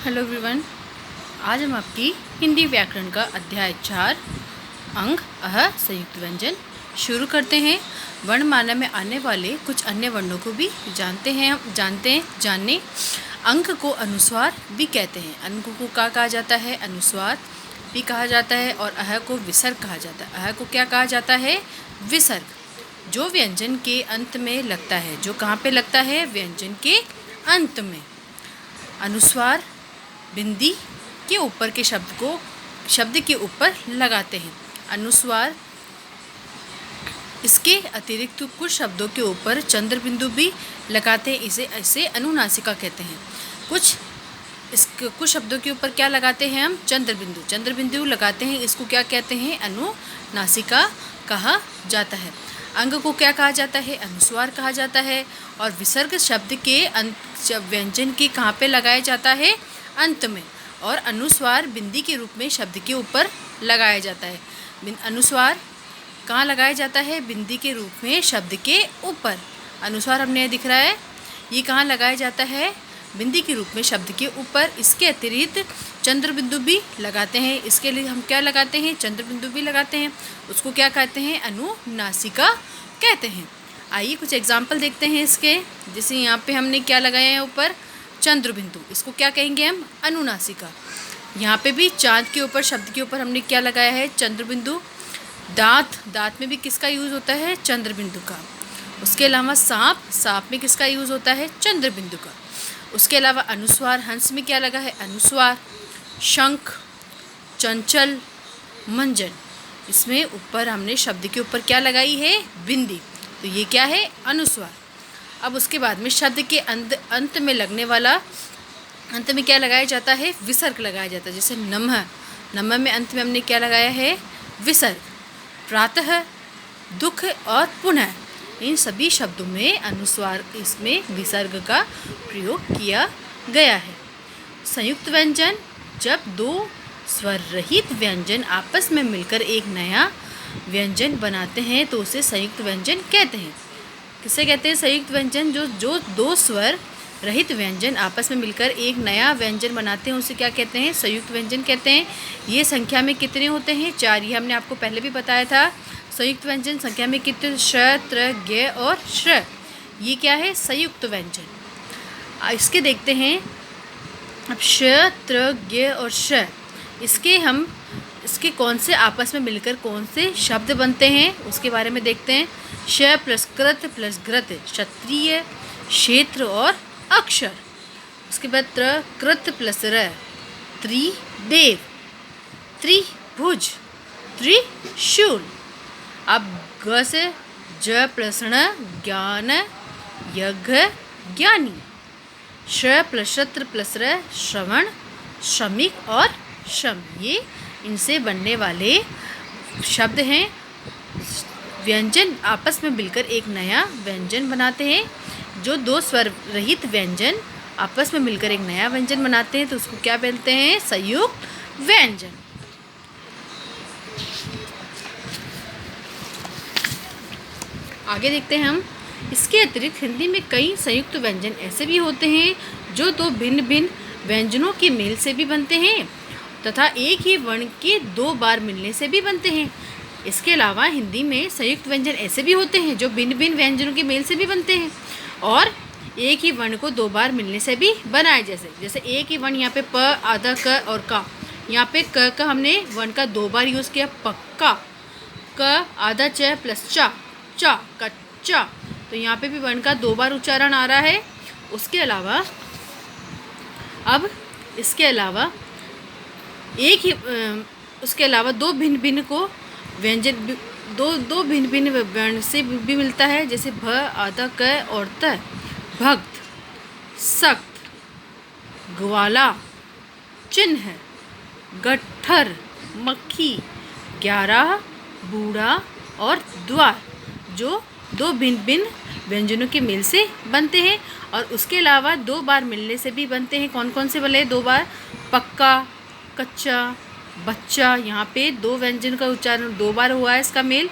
Hello everyone. आज हम आपकी हिंदी व्याकरण का अध्याय 4 अंग अह संयुक्त व्यंजन शुरू करते हैं। वर्णमाला में आने वाले कुछ अन्य वर्णों को भी जानने। अंग को अनुस्वार भी कहते हैं। अंग को क्या कहा जाता है? अनुस्वार भी कहा जाता है। और अह को विसर्ग कहा जाता है। अह को क्या कहा जाता है? विसर्ग। जो व्यंजन के अंत में लगता है। जो कहाँ पे लगता है? व्यंजन के अंत में। अनुस्वार बिंदी के ऊपर के शब्द के ऊपर लगाते हैं। अनुस्वार इसके अतिरिक्त कुछ शब्दों के ऊपर चंद्र बिंदु भी लगाते हैं। इसे अनुनासिका कहते हैं। कुछ शब्दों के ऊपर क्या लगाते हैं हम? चंद्र बिंदु लगाते हैं। इसको क्या कहते हैं? अनुनासिका कहा जाता है। अंग को क्या कहा जाता है? अनुस्वार कहा जाता है। और विसर्ग शब्द के व्यंजन के कहाँ पे लगाया जाता है? अंत में। और अनुस्वार बिंदी के रूप में शब्द के ऊपर लगाया जाता है। अनुस्वार कहाँ लगाया जाता है? बिंदी के रूप में शब्द के ऊपर। अनुस्वार हमने दिख रहा है, ये कहाँ लगाया जाता है? बिंदी के रूप में शब्द के ऊपर। इसके अतिरिक्त चंद्र बिंदु भी लगाते हैं। इसके लिए हम क्या लगाते हैं? चंद्र बिंदु भी लगाते हैं। उसको क्या कहते हैं? अनुनासिका कहते हैं। आइए कुछ एग्जाम्पल देखते हैं इसके। जैसे यहाँ पे हमने क्या लगाया है ऊपर? चंद्र बिंदु। इसको क्या कहेंगे हम? अनुनासिका। यहाँ पे भी चांद के ऊपर शब्द के ऊपर हमने क्या लगाया है? चंद्र बिंदु। दांत में भी किसका यूज़ होता है? चंद्र बिंदु का। उसके अलावा सांप में किसका यूज़ होता है? चंद्र बिंदु का। उसके अलावा अनुस्वार, हंस में क्या लगा है? अनुस्वार। शंख, चंचल, मंजन, इसमें ऊपर हमने शब्द के ऊपर क्या लगाई है? बिंदी। तो ये क्या है? अनुस्वार। अब उसके बाद में शब्द के अंत में लगने वाला, अंत में क्या लगाया जाता है? विसर्ग लगाया जाता है। जैसे नमः में अंत में हमने क्या लगाया है? विसर्ग। प्रातः, दुख और पुनः, इन सभी शब्दों में अनुस्वार, इसमें विसर्ग का प्रयोग किया गया है। संयुक्त व्यंजन, जब दो स्वर रहित व्यंजन आपस में मिलकर एक नया व्यंजन बनाते हैं तो उसे संयुक्त व्यंजन कहते हैं। किसे कहते हैं? संयुक्त व्यंजन। जो दो स्वर रहित व्यंजन आपस में मिलकर एक नया व्यंजन बनाते हैं उसे क्या कहते हैं? संयुक्त व्यंजन कहते हैं। ये संख्या में कितने होते हैं? 4। ये हमने आपको पहले भी बताया था। संयुक्त व्यंजन संख्या में कितने? श, त्र, ग और श्र। ये क्या है? संयुक्त व्यंजन। इसके देखते हैं अब। श, त्र, ग और श, इसके कौन से आपस में मिलकर कौन से शब्द बनते हैं उसके बारे में देखते हैं। श प्लस कृत प्लस ग्रत, क्षत्रिय, क्षेत्र और अक्षर। उसके बाद कृत प्लस र, त्रिदेव, त्रिभुज, त्रिशूल। अब ग से ज प्लस ण, ज्ञान, यज्ञ, ज्ञानी। श प्लस शत्र प्लस र, श्रवण, श्रमिक और श्रम। ये इनसे बनने वाले शब्द हैं। व्यंजन आपस में मिलकर एक नया व्यंजन बनाते हैं। जो दो स्वर रहित व्यंजन आपस में मिलकर एक नया व्यंजन बनाते हैं तो उसको क्या बोलते हैं? संयुक्त व्यंजन। आगे देखते हैं हम। इसके अतिरिक्त हिंदी में कई संयुक्त व्यंजन ऐसे भी होते हैं जो दो भिन्न भिन्न व्यंजनों के मेल से भी बनते हैं तथा एक ही वर्ण के 2 बार मिलने से भी बनते हैं। इसके अलावा हिंदी में संयुक्त व्यंजन ऐसे भी होते हैं जो भिन्न भिन्न व्यंजनों के मेल से भी बनते हैं और एक ही वर्ण को 2 बार मिलने से भी बनाए। जैसे एक ही वर्ण यहाँ पे प, आधा, क और का। यहाँ पे क का हमने वर्ण का 2 बार यूज़ किया, पक्का। क आधा च प्लस चा, चा, कच्चा। तो यहाँ पे भी वर्ण का 2 बार उच्चारण आ रहा है। उसके अलावा दो भिन्न भिन्न को व्यंजन दो भिन्न भिन्न वर्ण से भी मिलता है। जैसे भ, आधा, क और त। भक्त, सख्त, ग्वाला, चिन्ह, गट्ठर, मक्खी, 11, बूढ़ा और द्वार, जो दो भिन्न भिन्न व्यंजनों के मेल से बनते हैं। और उसके अलावा 2 बार मिलने से भी बनते हैं। कौन कौन से बने? 2 बार, पक्का, कच्चा, बच्चा। यहाँ पे 2 व्यंजन का उच्चारण 2 बार हुआ है इसका मेल।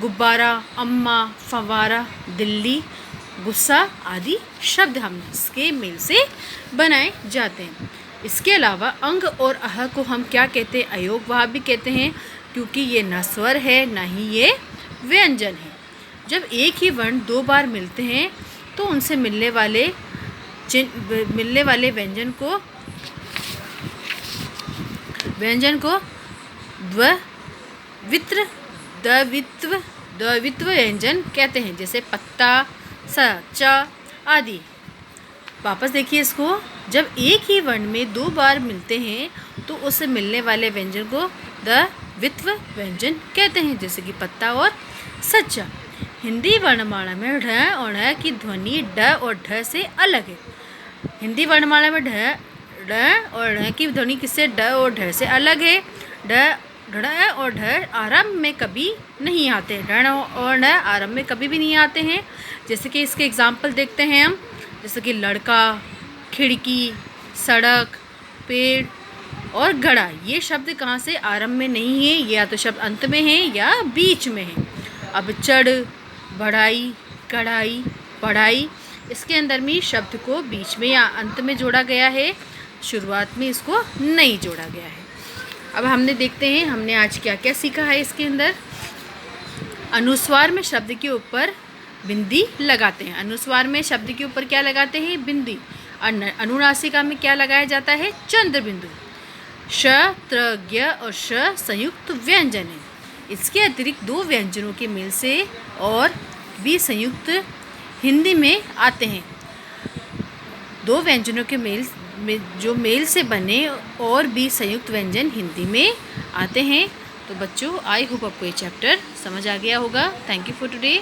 गुब्बारा, अम्मा, फव्वारा, दिल्ली, गुस्सा आदि शब्द हम इसके मेल से बनाए जाते हैं। इसके अलावा अंग और अह को हम क्या कहते हैं? अयोगवाह भी कहते हैं, क्योंकि ये ना स्वर है ना ही ये व्यंजन है। जब एक ही वर्ण दो बार मिलते हैं तो उनसे मिलने वाले व्यंजन को द्वित्व व्यंजन कहते हैं, जैसे पत्ता, स, च आदि। वापस देखिए इसको, जब एक ही वर्ण में दो बार मिलते हैं तो उससे मिलने वाले व्यंजन को द्वित्व व्यंजन कहते हैं, जैसे कि पत्ता और सच्चा। हिंदी वर्णमाला में ढ और ढ की ध्वनि ड और ढ से अलग है। हिंदी वर्णमाला में ढ और ढ की ध्वनि किससे? ड और ढ से अलग है। ढ और ढ आरंभ में कभी नहीं आते। ढ और ढ आरंभ में कभी भी नहीं आते हैं। जैसे कि इसके एग्जाम्पल देखते हैं हम, जैसे कि लड़का, खिड़की, सड़क, पेड़ और घड़ा। ये शब्द कहाँ से? आरंभ में नहीं है, या तो शब्द अंत में है या बीच में है। अब चढ़, बढ़ाई, कढ़ाई, पढ़ाई, इसके अंदर में शब्द को बीच में या अंत में जोड़ा गया है, शुरुआत में इसको नहीं जोड़ा गया है। अब हमने देखते हैं हमने आज क्या क्या सीखा है इसके अंदर। अनुस्वार में शब्द के ऊपर बिंदी लगाते हैं। अनुस्वार में शब्द के ऊपर क्या लगाते हैं? बिंदी। अनुनासिका में क्या लगाया जाता है? चंद्र बिंदु। श, त्र, ज्ञ और श संयुक्त व्यंजन है। इसके अतिरिक्त दो व्यंजनों के मेल से और भी संयुक्त हिंदी में आते हैं। दो व्यंजनों के मेल से बने और भी संयुक्त व्यंजन हिंदी में आते हैं। तो बच्चों, आई होप आपको ये चैप्टर समझ आ गया होगा। Thank you for today.